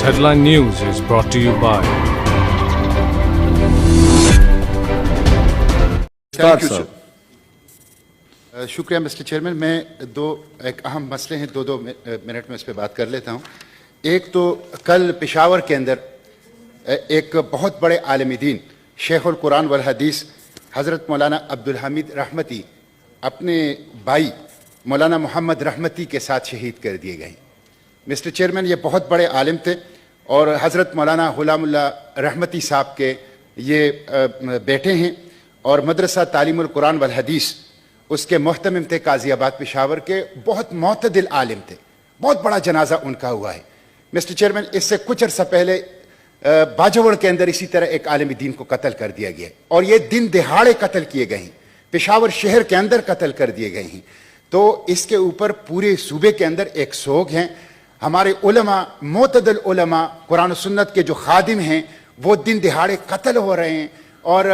This headline news is brought to you by thank you शुक्रिया mister chairman. मैं एक अहम मसले हैं, दो मिनट में इस पर बात कर लेता हूं। एक तो कल पेशावर के अंदर एक बहुत बड़े आलिम दीन शेखुल कुरान वल हदीस हज़रत मौलाना अब्दुल हमीद रहमती अपने भाई मौलाना मोहम्मद रहमती के साथ शहीद कर दिए गए। मिस्टर चेयरमैन, ये बहुत बड़े आलिम थे और हज़रत मौलाना गुलामुल्लाह रहमती साहब के ये बेटे हैं और मदरसा तालीमुल कुरान वल हदीस उसके मोहतमिम थे काज़ियाबाद पेशावर के। बहुत मोतदिल आलिम थे, बहुत बड़ा जनाजा उनका हुआ है। मिस्टर चेयरमैन, इससे कुछ अर्सा पहले बाजवड़ के अंदर इसी तरह एक आलिम दीन को कत्ल कर दिया गया और ये दिन दिहाड़े कत्ल किए गए हैं, पेशावर शहर के अंदर कत्ल कर दिए गए हैं। तो इसके ऊपर पूरे सूबे के अंदर एक सोग है। हमारे उलमा, मोतदल उलमा, कुरान सुन्नत के जो खादिम हैं वो दिन दिहाड़े कत्ल हो रहे हैं और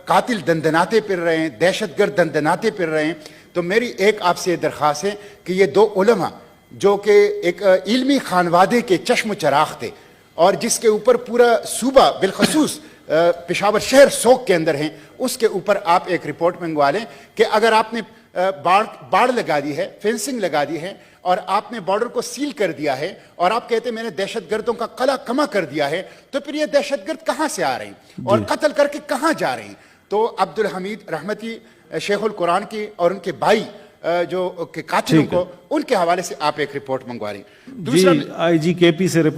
कातिल दंदनाते फिर रहे हैं, दहशतगर्द दंदनाते फिर रहे हैं। तो मेरी एक आपसे दरख्वास्त है कि ये दो उलमा जो कि एक इल्मी खानवादे के चश्म चराग थे और जिसके ऊपर पूरा सूबा बिलखसूस पेशावर शहर सोग के अंदर हैं, उसके ऊपर आप एक रिपोर्ट मंगवा लें कि अगर आपने बाड़ लगा दी है, फेंसिंग लगा दी है और आपने बॉर्डर को सील कर दिया है और आप कहते हैं मैंने दहशतगर्दों का कला कमा कर दिया है, तो फिर ये दहशतगर्द कहां से आ रहे हैं और कत्ल करके कहां जा रहे हैं? तो अब्दुल हमीद रहमती शेखुल कुरान की और उनके भाई जो के कातिलों को उनके हवाले से आप एक रिपोर्ट मंगवा लें। दूसरा IG KP से रिपोर्ट